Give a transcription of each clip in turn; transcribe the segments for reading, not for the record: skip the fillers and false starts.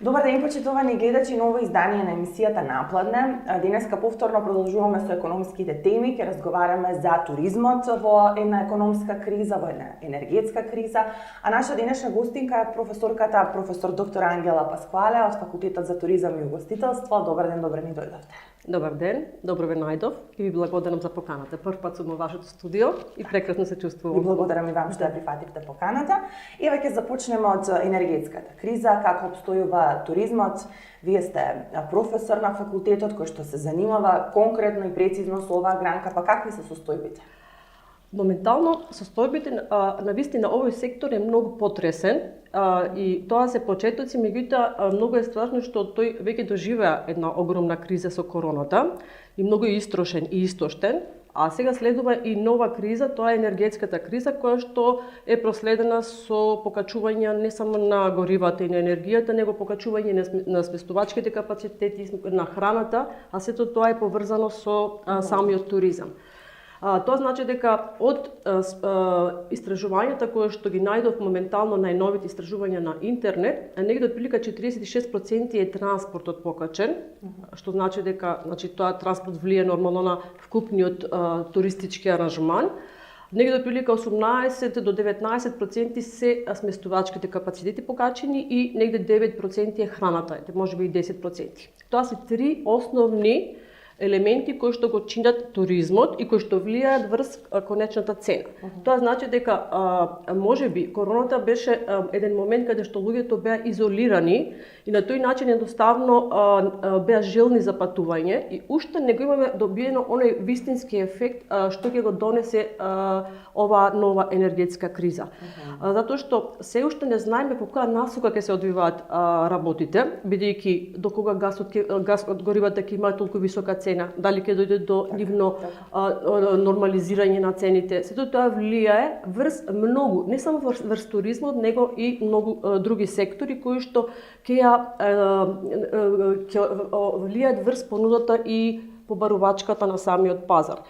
Добар ден, почитувани гледачи, ново издание на емисијата Напладне. Денеска повторно продолжуваме со економските теми, ќе разговараме за туризмот во една економска криза, во една енергетска криза, а наша денешна гостинка е професор доктор Ангела Пасквале од Факултетот за туризам и угостителство. Добар ден, добре ни дојдовте. Добар ден, добро ве најдов и ви благодарам за поканата. Прв пат сум во вашето студио и прекрасно се чувствувам. И благодарам и вам што ја прифативте поканата. Еве ќе започнеме од енергетската криза, како обстојува туризмот. Вие сте професор на факултетот кој што се занимава конкретно и прецизно со оваа гранка, па какви се состојбите? Моментално состојбите на вистина овој сектор е многу потресен и тоа се почетоци, меѓутоа многу е страшно што тој веќе доживеа една огромна криза со короната и многу е истрошен и истоштен, а сега следува и нова криза, тоа е енергетската криза која што е проследена со покачување не само на горивата и на енергијата, него покачување на сместувачките капацитети, на храната, а сето тоа е поврзано со самиот туризам. Тоа значи дека од истражувањата кои што ги најдов моментално најновите истражувања на интернет, негде отприлика 46% е транспортот покачен, што значи дека тоа транспорт влие нормално на вкупниот туристички аранжман. Негде отприлика 18 до 19% се сместувачките капацитети покачени и негде 9% е храната, можеби и 10%. Тоа се три основни елементи кои што го чинат туризмот и кои што влијаат врз конечната цена. Тоа значи дека можеби короната беше еден момент каде што луѓето беа изолирани и на тој начин едноставно беа желни за патување и уште не го имаме добиено оној вистински ефект што ќе го донесе оваа нова енергетска криза. Затоа што се уште не знаеме по која насока ќе се одвиваат работите, бидејќи до кога газ од горивата ќе има толку висока цена, дали ќе дојде до нивно нормализирање на цените. Сето тоа влијае врз многу, не само врз туризмот, него и многу други сектори кои што ќе влијаат врз понудата и побарувачката на самиот пазар.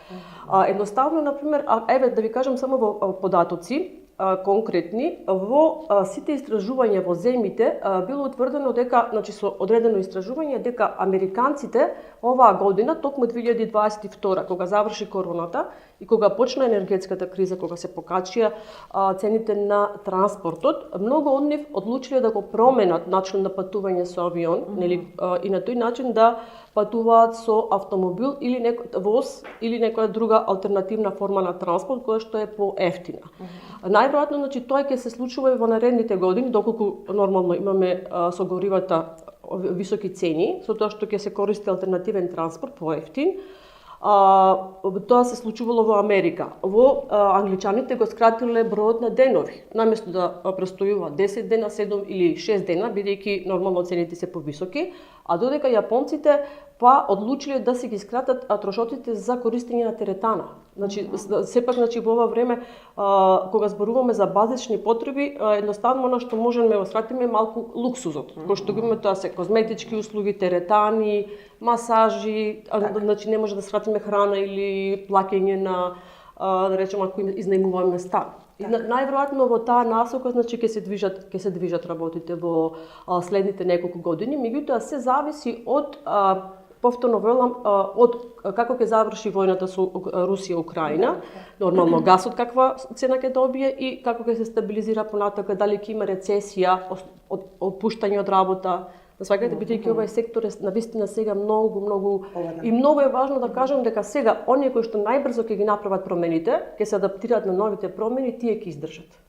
Едноставно, например, еве да ви кажам само во податоци, конкретни, во сите истражувања во земјите било утврдено дека, со одредено истражување, дека американците оваа година, токму 2022, кога заврши короната и кога почна енергетската криза, кога се покачија цените на транспортот, многу од нив одлучиле да го променат начин на патување со авион, и на тој начин да патуваат со автомобил или воз или некоја друга алтернативна форма на транспорт која што е поевтина. Најверојатно, тоа ќе се случува и во наредните години, доколку нормално имаме со горивата високи цени, со тоа што ќе се користи алтернативен транспорт поевтин. Тоа се случувало во Америка. Во англичаните го скратиле бројот на денови. Наместо да престојува 10 дена, 7 или 6 дена, бидејќи нормално цените се повисоки, а додека јапонците одлучиле да се ги скратат трошоците за користење на теретана. Сепак во ова време кога зборуваме за базични потреби, едноставно она што можеме да скратиме малку луксузот. Кој што го имаме, тоа се козметички услуги, теретани, масажи, не може да скратиме храна или плаќење на, да речеме, ако изнајмуваме стан. Најверојатно во таа насока ќе се движат работите во следните неколку години, меѓутоа се зависи од повторно велам, од како ќе заврши војната со Русија и Украина, нормално гасот каква цена ќе добие и како ќе се стабилизира понатака, дали ќе има рецесија, отпуштање од работа. Сваќате, бидејќи овој сектор е навистина сега многу и многу е важно да кажам дека сега оние кои што најбрзо ќе ги направат промените, ќе се адаптираат на новите промени, тие ќе издржат.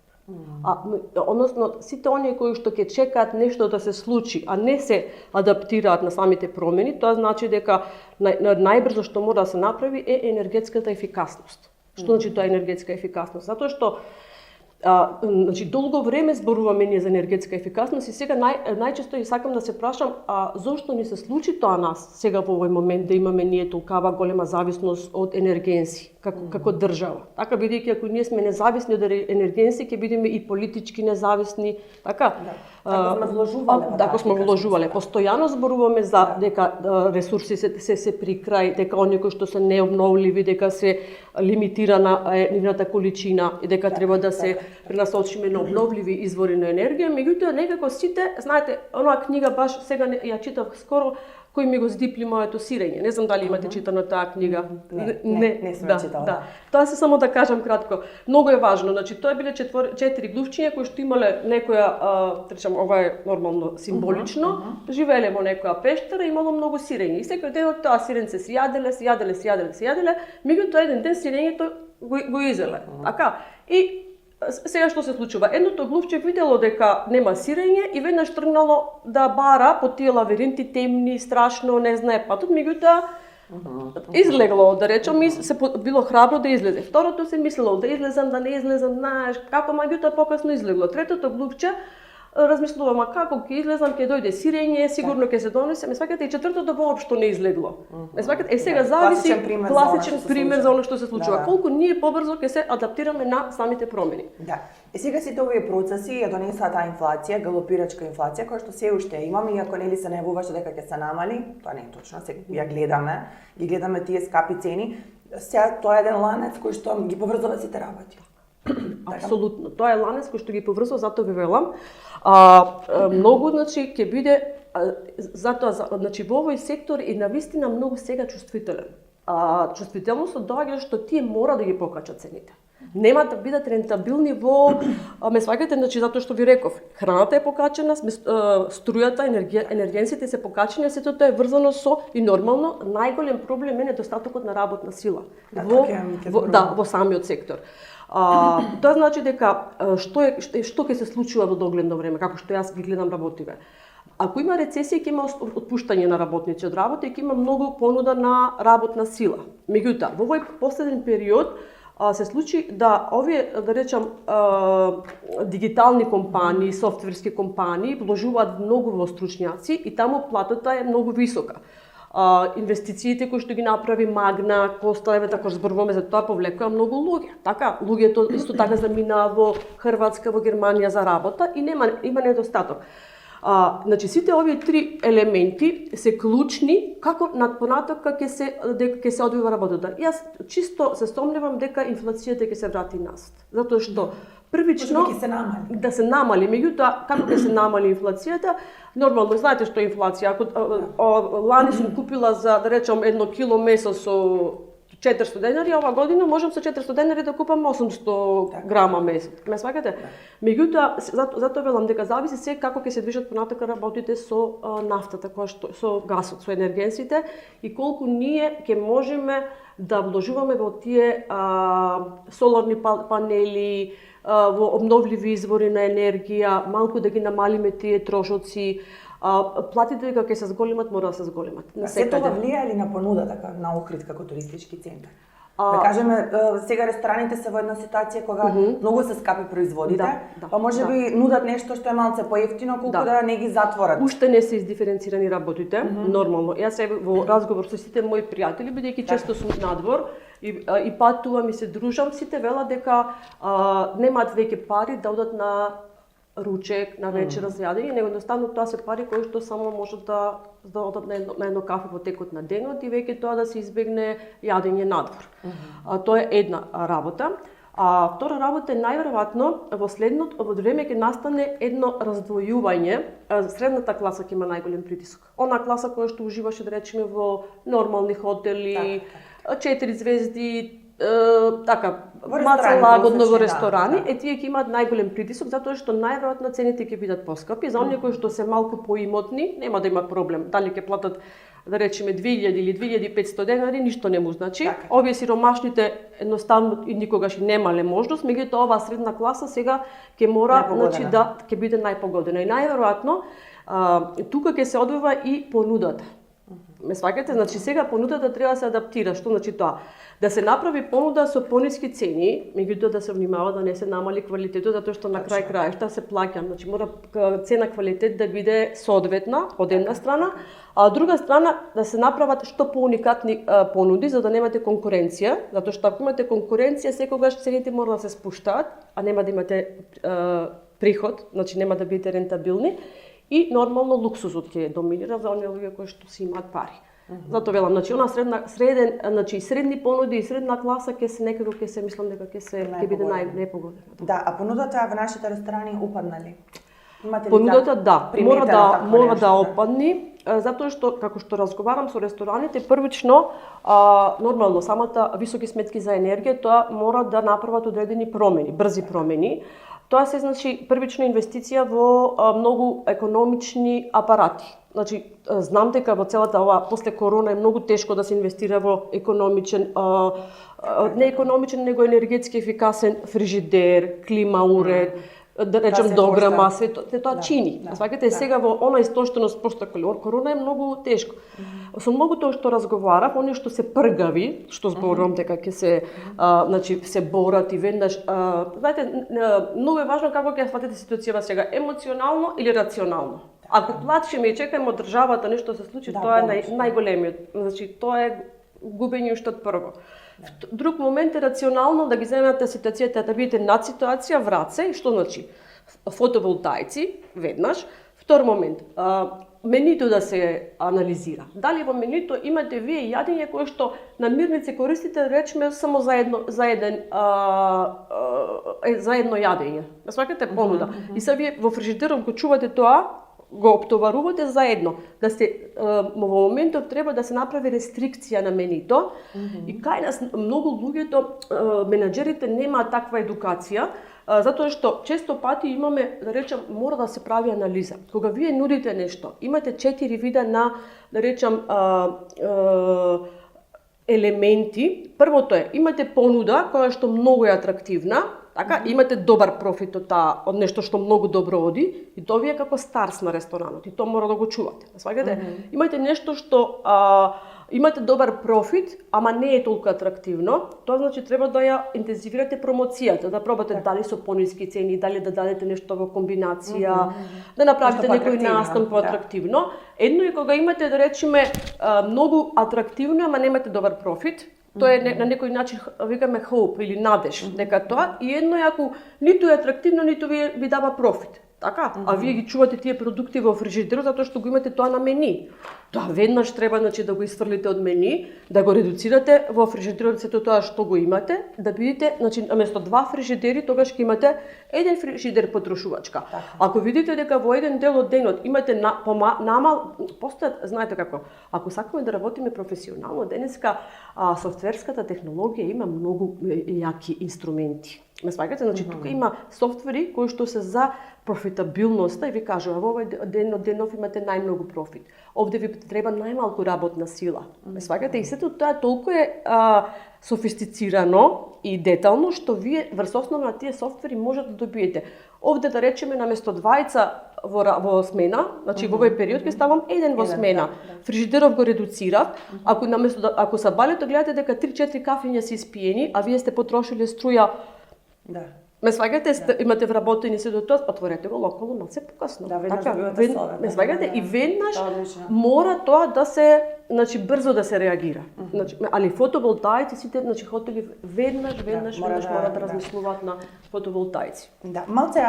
Односно, сите оние кои што ќе чекаат нешто да се случи, а не се адаптираат на самите промени, тоа значи дека најбрзо што мора да се направи е енергетската ефикасност. Што значи тоа енергетска ефикасност? Затоа што долго време зборуваме ние за енергетска ефикасност и сега најчесто и сакам да се прашам зошто ни се случи тоа нас сега во овој момент да имаме ние толкава голема зависност од енергенси како држава. Така, бидејќи ако ние сме независни од енергенси, ќе бидеме и политички независни, така? Така сме вложувале. Постојано зборуваме за дека ресурси се при крај, дека оние кои што се необновливи, дека се лимитирана нивната количина и дека треба да се пренасочиме на обновливи извори на енергија, меѓутоа некако сите, знаете, онаа книга баш сега ја читав скоро, кој ми го здипли моето сирење. Не знам дали имате читано таа книга. Не сум читала. Да. Тоа се само да кажам кратко. Многу е важно. Значи тоа биле 4 глувчиња кои што имале некоја, речам, ова е нормално символично, живееле во некоја пештера, имало многу сирење. И секој ден од тоа сиренце се јаделе, меѓутоа еден ден сирењето го изеле. Така. И сега што се случува? Едното глувче видело дека нема сирење и веднаш тргнало да бара по тие лавиринти темни, страшно, не знае патот, меѓутоа излегло, да речам, и се било храбро да излезе. Второто се мислело да излезам, да не излезам, знаеш, како, меѓутоа покасно излегло. Третото глувче размислувам, како ќе излезам, ќе дојде сирење, сигурно ќе се донесе, ме сваќате, и четвртото воопшто не излегло. Ме сваќате, сега зависи класичен пример за она што се случува. Колку ние побрзо ќе се адаптираме на самите промени. Да. И сега сите овие процеси ја донесаа таа инфлација, галопирачка инфлација, која што се уште имаме, иако нели се најавуваше дека ќе се намали, тоа не е точно, сега ја гледаме тие скапи цени. Сега тоа е еден ланец кој што ги поврзува сите работи. Апсолутно. Тоа е ланец кој што ги поврзува, затоа ви велам. Многу, значи, ќе биде, затоа, значи, во овој сектор е навистина многу сега чувствителен. Чувствителноста доаѓа што тие мора да ги покачат цените. Нема да бидат рентабилни во, ме сваќате, значи, затоа што ви реков, храната е покачена, струјата, енергенците се покачени, сето тоа е врзано со и нормално најголем проблем е недостатокот на работна сила во самиот сектор. Тоа значи дека што ќе се случува во догледно време, како што јас ги гледам работиве. Ако има рецесија, ќе има отпуштање на работници од работа и ќе има многу понуда на работна сила. Меѓутоа, во овој последен период се случи да овие, да речам, дигитални компании, софтверски компании вложуваат многу во стручњаци и таму платата е многу висока. Инвестициите кои што ги направи Магна, Коста, еве така зборуваме за тоа, повлекоа многу луѓе. Така, луѓето исто така заминаа во Хрватска, во Германија за работа и има недостаток. Значи сите овие три елементи се клучни како понатака ќе се одвива работата. Јас чисто се сомневам дека инфлацијата ќе се врати назад, затоа што првично да се намали, меѓутоа како ќе се намали инфлацијата? Нормално, знаете што е инфлација. Ако лани сум купила за, да речем, 1 кило месо со 400 денари, ова година можам со 400 денари да купам 800 грама месо. Ме сваќате? Меѓутоа, затоа велам дека зависи се како ќе се движат понатака работите со нафтата, со гасот, со енергенците и колку ние ќе можеме да вложуваме во тие соларни панели, во обновливи извори на енергија, малку да ги намалиме тие трошоци. Платите дека ќе се зголемат, мора да се зголемат. Се тоа влијае ли на понудата на Охрид како туристички центар? Да кажеме, сега рестораните се во една ситуација кога многу се скапи производите, па можеби нудат нешто што е малце поевтино, колку да не ги затворат. Уште не се издиференцирани работите, нормално. Јас во разговор со сите мои пријатели, бидејќи често сум надвор и патувам и се дружам, сите велат дека немаат веќе пари да одат на ручек, на вечера за јадење, него едноставно тоа се пари кои што само можат да одат на едно кафе во текот на денот и веќе тоа да се избегне јадење надвор. Тоа е една работа. Втора работа е најверојатно во време ќе настане едно раздвојување. Средната класа ќе има најголем притисок. Она класа која што уживаше, да речеме, во нормални хотели, 4 звезди, така, маца лагодно во ресторани, тие ќе имаат најголем притисок, затоа што најверојатно цените ќе бидат поскапи. За оние кои што се малку поимотни, нема да има проблем. Дали ќе платат, да речеме, 2000 или 2500 денари, ништо не му значи. Овие сиромашните едноставно и никогаш немале можност, меѓутоа оваа средна класа сега ќе мора, значи, да ќе биде најпогодена. И најверојатно тука ќе се одвива и понудата. Ме сваќате? Значи сега понудата треба да се адаптира. Што значи тоа? Да се направи понуда со пониски цени, меѓутоа да се внимава да не се намали квалитетот, затоа што на крај крајшта се плаќа. Значи мора цена квалитет да биде соодветна од една страна, а од друга страна да се направат што поуникатни понуди за да немате конкуренција, затоа што ако имате конкуренција секогаш цените мора да се спуштаат, а нема да имате приход, значи нема да бидете рентабилни. И нормално луксузот ќе доминира за оние луѓе кои што си имаат пари. Затоа велам, значи она средни понуди и средна класа ќе се некако ќе се мислам дека ќе биде најпогодна. Да, а понудата во нашите ресторани упадна ли? Имате ли понудата мора да нешто? опадни, затоа што како што разговарам со рестораните, првично нормално самата високи сметки за енергија, тоа мора да направат одредени промени, брзи промени. Тоа се значи првична инвестиција во многу економични апарати. Значи, знам дека во целата ова после корона е многу тешко да се инвестира во економичен, не економичен, него енергетски ефикасен фрижидер, клима уред, да речем дограма, се тоа чини. Сваќате сега во она истоштеност после корона е многу тешко. Со многуто што разговарав, они што се пргави, што зборувам дека ќе се значи се борат и веднаш знаете, многу е важно како ќе сватите ситуацијава сега, емоционално или рационално. Ако плачеме и чекаме од државата нешто се случи, тоа е најголемиот. Значи тоа е губење уште од прво. Друг момент е рационално да ги земете ситуацијата, да бидете над ситуација, враце, и што значи? Фотоволтаици, веднаш. Втор момент, менито да се анализира. Дали во менито имате вие јадење кое што намирници користите, речеме, само за едно јадење. Свакате понуда. И сега вие во фрижидерот го чувате тоа, го оптоварувате заедно. Да се во моментов треба да се направи рестрикција на менито. И кај нас многу луѓето, менаџерите немаат таква едукација, затоа што често пати имаме, да речем, мора да се прави анализа. Кога вие нудите нешто, имате 4 вида на, да речем, елементи. Првото е, имате понуда која што многу е атрактивна, така, имате добар профит од нешто што многу добро оди, и тоа ви е како старс на ресторанот, и тоа мора да го чувате. Сваѓате? Имате нешто што имате добар профит, ама не е толку атрактивно, тоа значи треба да ја интензивирате промоцијата, да пробате дали со пониски цени, дали да дадете нешто во комбинација, да направите некој настан поатрактивно. Едно е кога имате, да речеме, многу атрактивно, ама немате добар профит. Тоа е на некој начин, викаме, hope или надеж, дека тоа, и едно е ако ниту е атрактивно, ниту ви дава профит. Така? А вие ги чувате тие продукти во фрижидерот затоа што го имате тоа на мени. Тоа веднаш треба, значи, да го isfрлите од мени, да го редуцирате во фрижидерот сето тоа што го имате, да бидете, значи, наместо 2 фрижидери, тогаш ќе имате еден фрижидер потрошувачка. Ако видите дека во еден дел од денот имате постојат, знаете како, ако сакаме да работиме професионално, денеска софтверската технологија има многу јаки инструменти. Ме сваќате, значи тука има софтвери кои што се за профитабилноста и ви кажува во овој денов имате најмногу профит. Овде ви треба најмалку работна сила. Ме сваќате, и сето тоа толку е софистицирано и детално што вие врз основа на тие софтвери можете да добиете. Овде да речеме наместо двајца во смена, значи во овој период ќе ставам еден во смена. Фрижидеров го редуцирав. Ако са балето гледате дека 3-4 кафења се испиени, а вие сте потрошиле струја. Да. Ме сваѓате, имате вработени се до тоа, отворете го локално малце покасно. Да, веднаш добивате совет. Ме сваѓате и веднаш мора тоа да се, значи брзо да се реагира. Значи, али фотоволтаици сите, значи хотели веднаш мора да размислуваат на фотоволтаици. Да, малце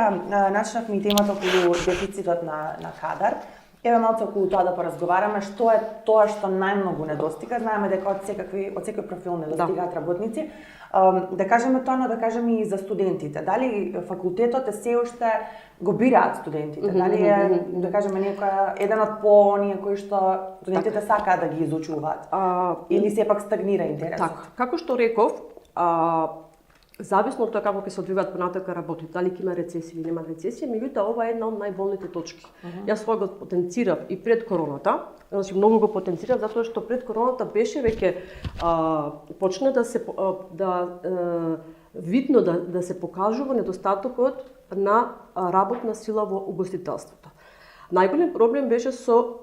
начнавме и темата околу дефицитот на кадар. Еве малце околу тоа да поразговараме, што е тоа што најмногу недостига. Знаеме дека од секој профил недостигаат работници. Да кажеме тоа, но да кажеме и за студентите. Дали факултетот се уште го бираат студентите? Дали е, да кажеме, еден од оние кои што студентите сакаат да ги изучуваат? Или сепак стагнира интересот? Така, како што реков, зависно од тоа како ќе се одвиваат понатака работите, дали ќе има рецесија или нема рецесија, меѓутоа ова е една од најболните точки. Јас свој го потенцирав и пред короната, значи многу го потенцирав затоа што пред короната беше веќе почна да се видно да се покажува недостатокот на работна сила во угостителството. Најголем проблем беше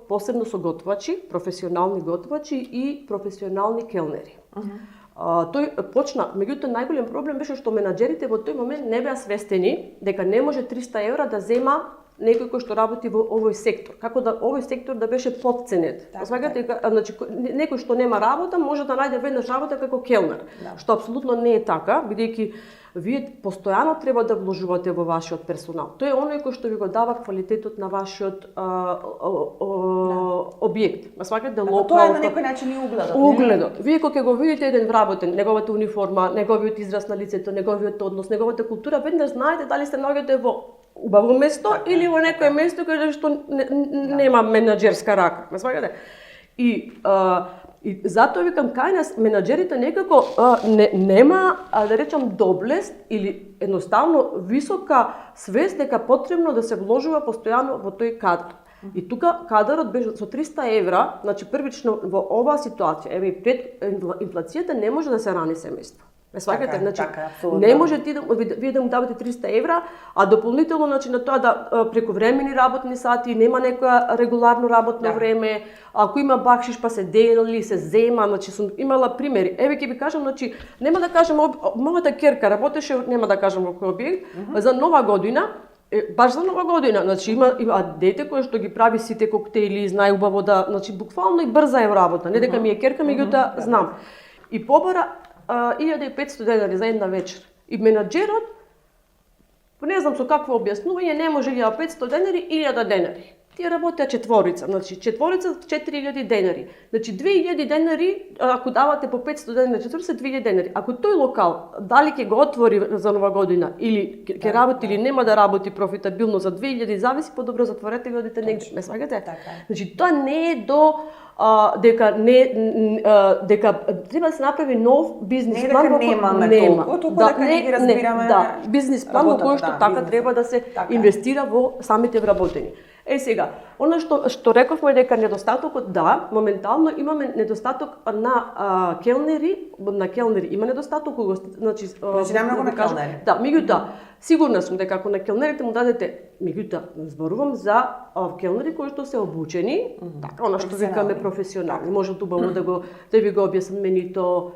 посебно со готвачи, професионални готвачи и професионални келнери. Тој почна, меѓутоа најголем проблем беше што менаџерите во тој момент не беа свестени дека не може 300 евра да зема некој кој што работи во овој сектор. Како да овој сектор да беше потценет. Сваќате, значи некој што нема работа може да најде веднаш работа како келнер, што апсолутно не е така, бидејќи вие постојано треба да вложувате во вашиот персонал. Тој е оној кој што ви го дава квалитетот на вашиот објект. Сваќате, локал. Тоа е на некој начин и угледот. Угледот. Вие кога ќе го видите еден вработен, неговата униформа, неговиот израз на лицето, неговиот однос, неговата култура, веднаш знаете дали се наоѓате во убаво место или во некое место каде што нема менаџерска рака. Ме сваќате? И затоа викам кај нас менаџерите некако нема, да речам, доблест или едноставно висока свест дека потребно да се вложува постојано во тој кадар. И тука кадарот беше со 300 евра, значи првично во оваа ситуација, еве и пред инфлацијата не може да се рани семејство. Ме сваќате, значи не може вие да му давате 300 евра, а дополнително значи на тоа да прековремени работни сати, нема некоја регуларно работно време, ако има бакшиш па се дели, се зема, значи сум имала примери. Еве ќе ви кажам, значи нема да кажам мојата ќерка работеше, нема да кажам во кој објект, за Нова година. Баш за Нова година, значи има дете кое што ги прави сите коктейли, знае убаво да, значи буквално и брза е работа, не дека ми е ќерка, меѓутоа знам. И побара 1500 денари за една вечер. И менаџерот, не знам со какво објаснување, не може 1500 денари, 1000 денари. Тие работеа четворица, значи четворица 4000 денари. Значи 2000 денари, ако давате по 500 денари, четворица 2000 денари. Ако тој локал дали ќе го отвори за Нова година или ќе работи или нема да работи профитабилно за 2000, зависи, подобро затворете и одите негде. Ме сваќате? Значи тоа не е до дека треба да се направи нов бизнис план, дека немаме толку дека не ги разбираме. Да, бизнис план во кој што така треба да се инвестира во самите вработени. Сега, она што рековме дека недостатокот, да, моментално имаме недостаток на келнери има недостаток, значи нема многу на келнери. Да, меѓутоа, сигурна сум дека ако на келнерите му дадете, меѓутоа, зборувам за келнери кои што се обучени, така, она што викаме професионални, можат убаво да ви го објаснат менито,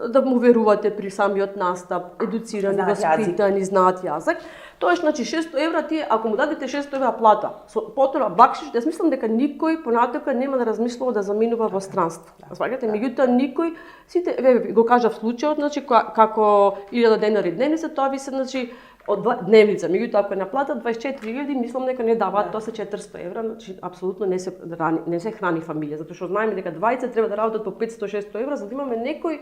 да му верувате при самиот настап, едуцирани, воспитани, знаат јазик. Тоа е, значи 600 евра тие, ако му дадете 600 евра плата, со потора бакшиш, јас мислам дека никој понатока нема да размислува да заминува во странство. Сваќате, меѓутоа никој, сите, го кажав случајот, значи како 1000 денари дневница, тоа ви се, значи, од дневница, меѓутоа ако е на плата 24.000, мислам дека не даваат, тоа се 400 евра, значи апсолутно не се храни фамилија, затоа што знаеме дека двајца треба да работат по 500-600 евра за да имаме некој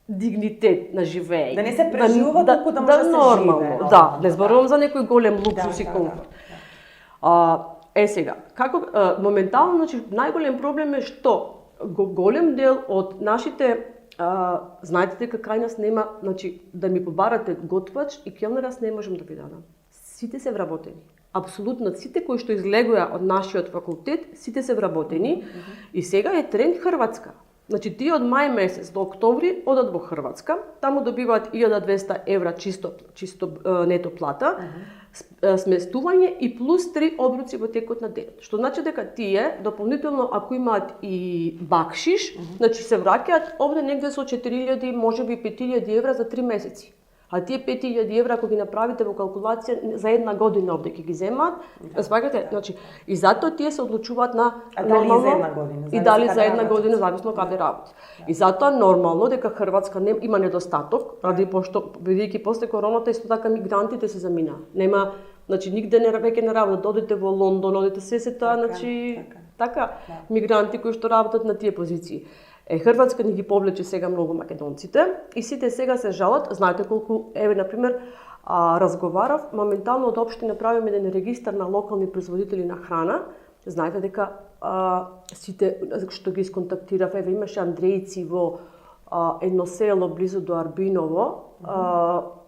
дигнитет на живење. Да не се преживува толку да може да се живее. Да, не зборувам за некој голем луксус и комфорт. Сега, како моментално, значи најголем проблем е што голем дел од нашите знаете дека кај нас нема, значи да ми побарате готвач и келнер аз не можам да ви дадам. Сите се вработени. Апсолутно сите кои што излегоа од нашиот факултет, сите се вработени и сега е тренд Хрватска. Значи, тие од мај месец до октомври одат во Хрватска, таму добиваат 1200 евра чисто нето плата, сместување и плюс 3 обруци во текот на денот. Што значи дека тие, дополнително, ако имаат и бакшиш, значи се враќаат овде негде со 4000, можеби 5000 евра за 3 месеци. А тие 5000 евра, ако ги направите во калкулација, за една година овде ќе ги земаат, сваќате, значи, и затоа тие се одлучуваат на нормално за една година. И дали за една година, зависно каде работи. И затоа нормално дека Хрватска има недостаток, пошто бидејќи после короната исто така мигрантите се замина. Нема, значи нигде веќе не работат, одите во Лондон, одите се тоа, значи така мигранти кои што работат на тие позиции. Хрватска ни ги повлече сега многу македонците и сите сега се жалат, знаете колку, например, разговарав, моментално од општина правиме еден регистар на локални производители на храна. Знаете дека сите што ги сконтактирав, имаше Андрејци во едно село близу до Арбиново,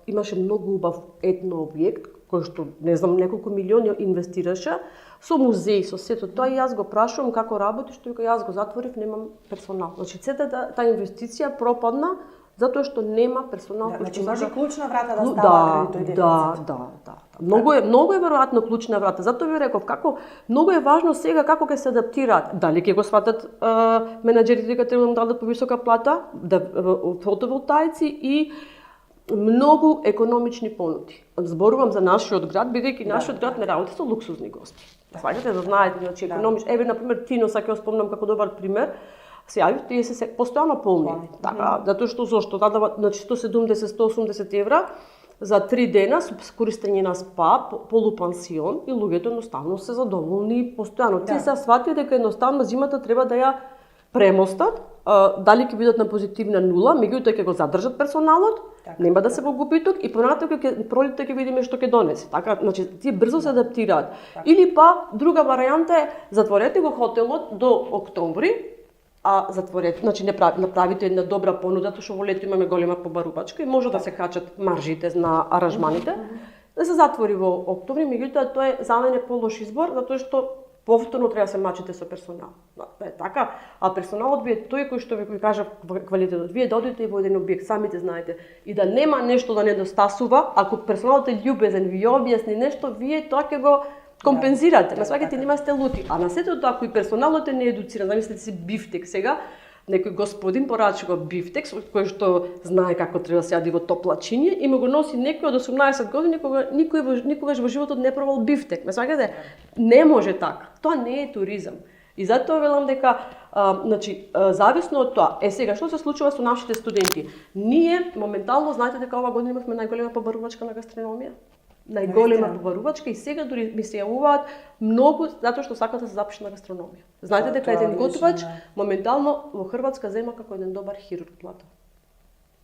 имаше многу убав етно објект, кој што, не знам, неколку милиони инвестираше, со музеј, со сето тоа, и јас го прашувам како работи, што вика јас го затворив, немам персонал. Значи, сета таа инвестиција пропадна, затоа што нема персонал. Значи, може клучна врата да става каде тој дефицит. Да. Многу е веројатно клучна врата. Затоа ви реков, многу е важно сега како ќе се адаптираат. Дали ќе го сватат менаџерите дека треба да дадат повисока плата, фотоволтаици и многу економични понуди. Зборувам за нашиот град, бидејќи нашиот град не работи со луксузни гости. Сваќате да знаете, значи економично. Еве на пример Тиноса ќе спомнам како добар пример. Се јавив, тие се постојано полни. Така, затоа што зошто дадава значи 170-180 евра за 3 дена со користење на спа, полупансион и луѓето едноставно се задоволни постојано. Тие се сватија дека едноставно зимата треба да ја премостат, дали ќе бидат на позитивна нула, меѓутоа ќе го задржат персоналот, нема да се во губиток и понатаму ќе пролетта ќе видиме што ќе донесе. Така, значи тие брзо се адаптираат. Или па друга варијанта е затворете го хотелот до октомври, а затворете, значи направите една добра понуда, затоа што во лето имаме голема побарувачка и може да се качат маржите на аранжманите. Да се затвори во октомври, меѓутоа тоа е за мене полош избор, затоа што повторно треба да се мачите со персонал. Е така, а персоналот ви е тој кој што ви кажа квалитетот. Вие да одите во еден објект, самите знаете, и да нема нешто да недостасува, ако персоналот е љубезен, ви објасни нешто, вие тоа ќе го компензирате. На сваќате нема сте лути. А на сето тоа кој персоналот е неедуциран, замислете си бифтек сега, некој господин порачува бифтек кој што знае како треба да се јади во топла чинија и му го носи некој од 18 години кога никогаш во животот не пробал бифтек. Ме сваќате? Не може така. Тоа не е туризам. И затоа велам дека значи зависно од тоа. Сега што се случува со нашите студенти? Ние моментално знаете дека ова година имавме најголема побарувачка на гастрономија. Најголема побарувачка и сега дури ми се јавуваат многу затоа што сакаат да се запишат на гастрономија. Знаете дека еден готвач моментално во Хрватска зема како еден добар хирург плата.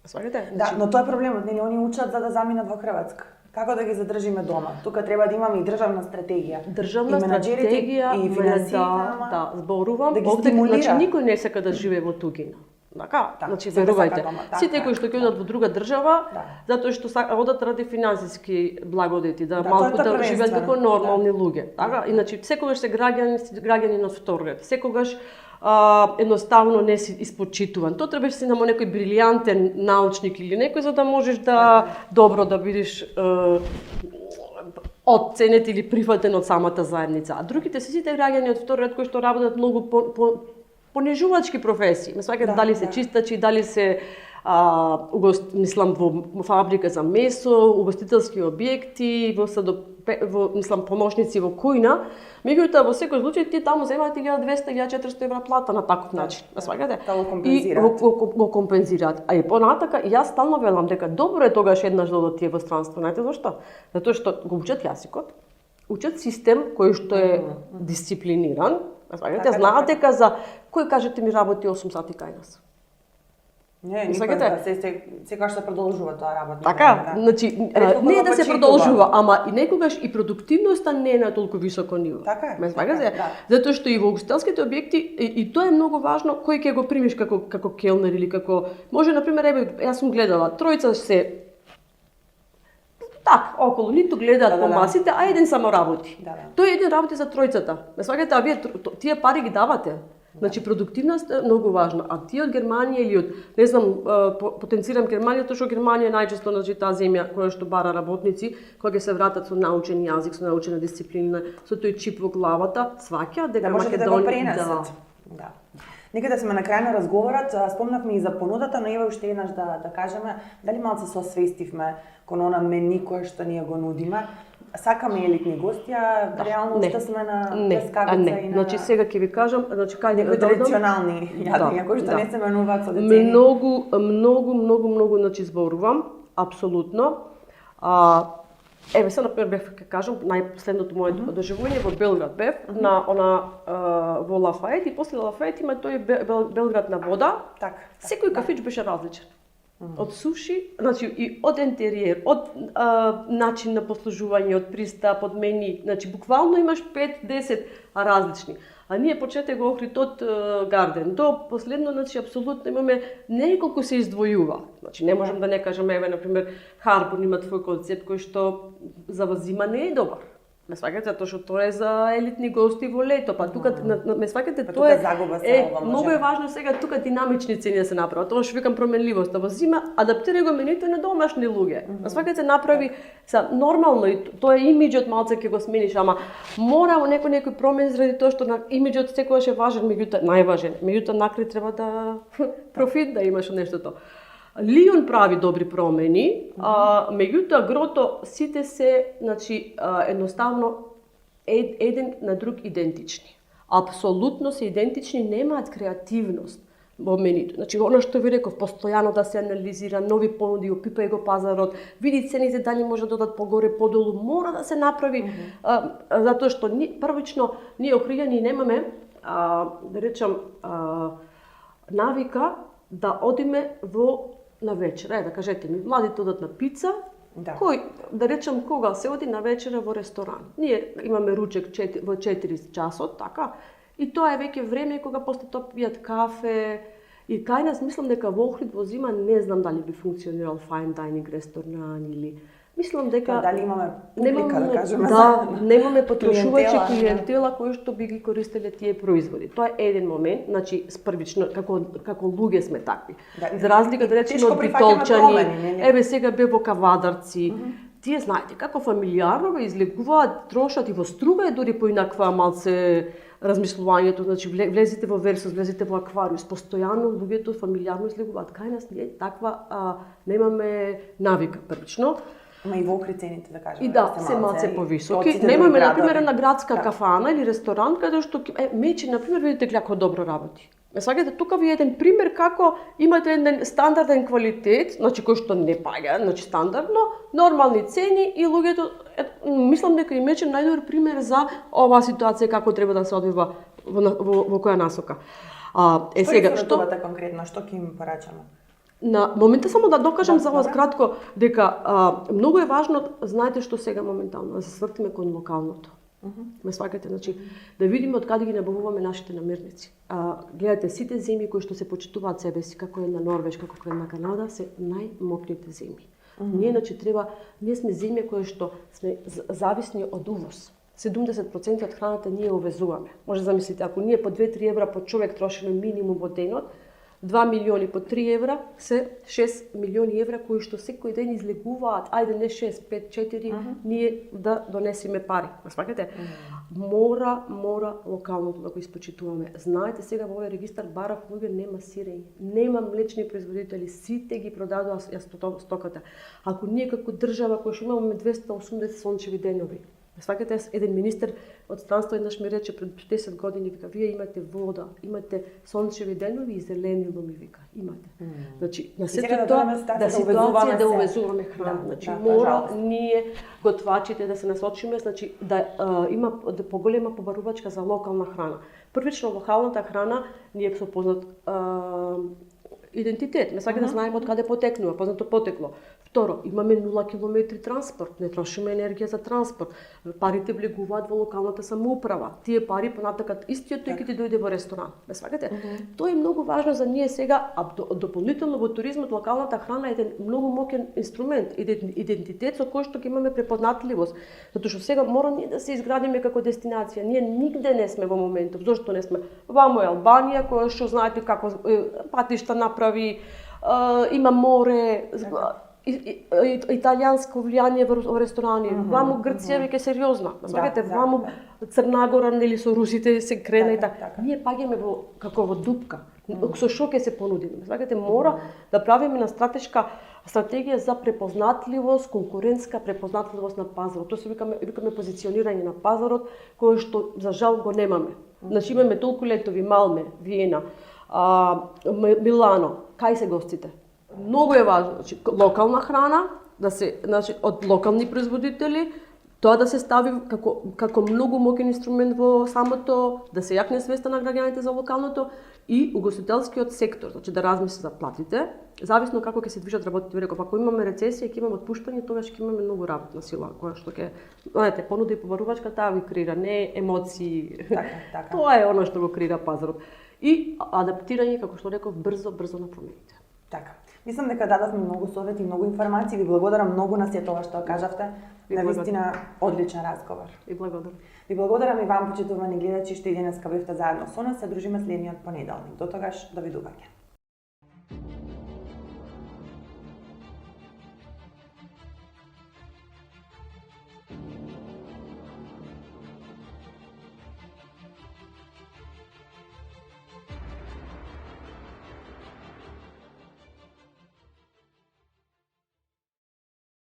Сваќате? Да, но тоа е проблемот, нели они учат за да заминат во Хрватска. Како да ги задржиме дома? Тука треба да имаме и државна стратегија. Државна стратегија и финансиите, да, зборувам. Да ги Овде стимулира. значи никој не сака да живее во туѓина. Така, значи верувајте. Сите кои што ќе одат во друга држава, затоа што одат ради финансиски благодети, да малку да живеат како нормални луѓе. Така, иначе секогаш се граѓани на втор ред. Секогаш едноставно не си испочитуван. Тоа требаш си намо некој брилијантен научник или некој за да можеш да добро да бидеш оценет или прифатен од самата заедница. А другите се сите граѓани од втор ред кои што работат многу понижувачки професии. Ме сваќате дали се чистачи, дали се мислам во фабрика за месо, угостителски објекти, мислам помошници во кујна. Меѓутоа во секој случај тие таму земаат 1200-1400 евра плата на таков начин. Ме сваќате? И го компензираат. А и понатака јас стално велам дека добро е тогаш еднаш да одат тие во странство. Знаете зошто? Затоа што го учат јазикот, учат систем кој што е дисциплиниран. Знаат дека за кој кажете ми работи 8 сати кај нас. Не, секогаш се продолжува тоа работа. Така, значи не да се продолжува, ама и некогаш и продуктивноста не е на толку високо ниво. Така ме сваќате? Затоа што и во угостителските објекти и тоа е многу важно кој ќе го примиш како келнер или како може на пример еве јас сум гледала тројца се так, околу ниту гледаат по масите, а еден само работи. Тој еден работи за тројцата. Ме сваќате, а вие тие пари ги давате. Значи продуктивност е многу важна, а тие од Германија или од не знам потенцирам Германија, тоа што Германија е најчесто значи таа земја која што бара работници, кога ќе се вратат со научен јазик, со научена дисциплина, со тој чип во главата, сваќаат дека Македонија да. Некаде сме на крај на разговорот, спомнавме и за понудата, но ева уште еднаш да кажеме дали малце се освестивме кон она мени кое што ние го нудиме. Сакаме елитни гости, а реално уште сме на плескавица и на... Значи сега ќе ви кажам, значи кај некои традиционални јадења кои што не се менуваат со децени. Многу значи зборувам, апсолутно. Еве се например бев ќе кажам најпоследното мое доживување во Белград бев на во Лафает и после Лафает има тој Белград на вода. Така. Секој кафич беше различен. Од суши, значи и од интериер, од начин на послужување, од пристап, од мени, значи буквално имаш 5-10 различни. А ние почете го Охрид од Гарден до последно, значи апсолутно имаме неколку се издвојува. Значи не можам да не кажам еве на пример Харбор има твој концепт кој што за зима не е добар. Ме сваќате затоа што тоа е за елитни гости во лето, па тука ме сваќате тоа е многу е важно сега тука динамични цени да се направат. Тоа што викам променливост, во зима адаптирај го менуто на домашни луѓе. Ме сваќате направи са нормално и тоа е имиџот малце ќе го смениш, ама мора некој промени заради тоа што на имиџот секогаш е важен, меѓутоа најважен. Меѓутоа накрај треба да профит да имаш од нештото. Лион прави добри промени, меѓутоа грото сите се, значи, едноставно еден на друг идентични. Апсолутно се идентични, немаат креативност во менито. Значи, оно што ви реков, постојано да се анализира, нови понуди, опипај го пазарот, види цените дали може да додат погоре, подолу, мора да се направи, затоа што првично ние охријани немаме, да речам, навика да одиме на вечера, да кажете ми, младите одат на пица, кој, да речем, кога се оди на вечера во ресторан. Ние имаме ручек во 4 часот, така, и тоа е веќе време кога после тоа пијат кафе, и кај нас мислам дека во Охрид во зима не знам дали би функционирал fine dining ресторан или мислам дека дали имаме публика, да кажеме, немаме потрошувачи клиентела кои што би ги користеле тие производи. Тоа е еден момент, значи првично како луѓе сме такви. За разлика да речеме од битолчани, еве сега бе во Кавадарци. Тие знаете како фамилиарно го излегуваат, трошат и во струга е дури поинаква малце размислувањето, значи влезите во Версус, влезите во Аквариус, постојано луѓето фамилиарно излегуваат. Кај нас ние таква немаме навика првично. Ма и во Охрид цените, да кажеме, и да, се малце повисоки. Немаме, например, една градска кафана или ресторан, каде што Мечи, например, видите како добро работи. Сваѓате, тука ви е еден пример како имате еден стандарден квалитет, значи кој што не паѓа, значи стандардно, нормални цени и луѓето, мислам дека и Мечи најдобар пример за оваа ситуација како треба да се одвива во која насока. Сега што конкретно, што ќе им порачаме? На момента само да докажам за вас кратко дека многу е важно, знаете што сега моментално да се свртиме кон локалното. Ме сваќате, значи да видиме од каде ги набавуваме нашите намирници. Гледате, сите земји кои што се почитуваат себе си како една Норвешка, како една Канада, се најмокрите земји. Ние ние сме земја кои што сме зависни од увоз. 70% од храната ние увезуваме. Може да замислите, ако ние по 2-3 евра по човек трошиме минимум во денот, 2 милиони по 3 евра се 6 милиони евра кои што секој ден излегуваат, ајде не 6, 5, 4, ние да донесеме пари. Сваќате? Мора локалното да го испочитуваме. Знаете, сега во овој регистар барав луѓе нема сирење, нема млечни производители, сите ги продадоа стоката. Ако ние како држава кој што имаме 280 сончеви денови, сваќате, еден министер од странство еднаш ми рече пред 10 години, вика, вие имате вода, имате сончеви денови и зелени луми, вика, имате. Значи, на сето тоа, да ситуација да увезуваме храна. Значи, мора ние, готвачите, да се насочиме, значи, да има поголема побарувачка за локална храна. Првично, локалната храна ние со познат идентитет. Ме сака да знаеме од каде потекнува, познато потекло. Второ, имаме 0 километри транспорт, не трошиме енергија за транспорт. Парите влегуваат во локалната самоуправа. Тие пари понатакат истиот тој ќе ти дојде во ресторан. Ме сваќате? Тоа е многу важно за ние сега, а дополнително во туризмот локалната храна е еден многу моќен инструмент, идентитет со кој што ќе имаме препознатливост. Затоа што сега мора ние да се изградиме како дестинација. Ние нигде не сме во моментов. Зошто не сме? Вамо е Албанија, која што знаете како патишта направи, има море, италијанско влијание во ресторани. Ваму Грција веќе сериозна. Знаете, ваму Црна Гора нели со русите се крена и така. Ние паѓаме како во дупка. Со што ќе се понудиме? Знаете, мора да правиме на стратегија за препознатливост, конкурентска препознатливост на пазарот. Тоа се викаме позиционирање на пазарот, кое што за жал го немаме. Значи имаме толку летови, Малме, Виена, Милано, кај се гостите? Многу е важно, значи локална храна, да се, значи од локални производители, тоа да се стави како многу моќен инструмент во самото, да се јакне свеста на граѓаните за локалното и угостителскиот сектор, значи да размисли за платите, зависно како ќе се движат работите. Реков, ако имаме рецесија, ќе имаме отпуштање, тогаш ќе имаме многу работна сила, која што ќе, знаете, понуда и побарувачка таа ви креира, не емоции. Така. Тоа е она што го креира пазарот. И адаптирање, како што реков, брзо на промените. Така. Мислам дека дадовме многу совети и многу информации. Ви благодарам многу на сето ова што кажавте. Навистина одличен разговор. И благодарам. Ви благодарам и вам, почитувани гледачи, што и денеска бевте заедно со нас. Се дружиме следниот понеделник. До тогаш, довидување.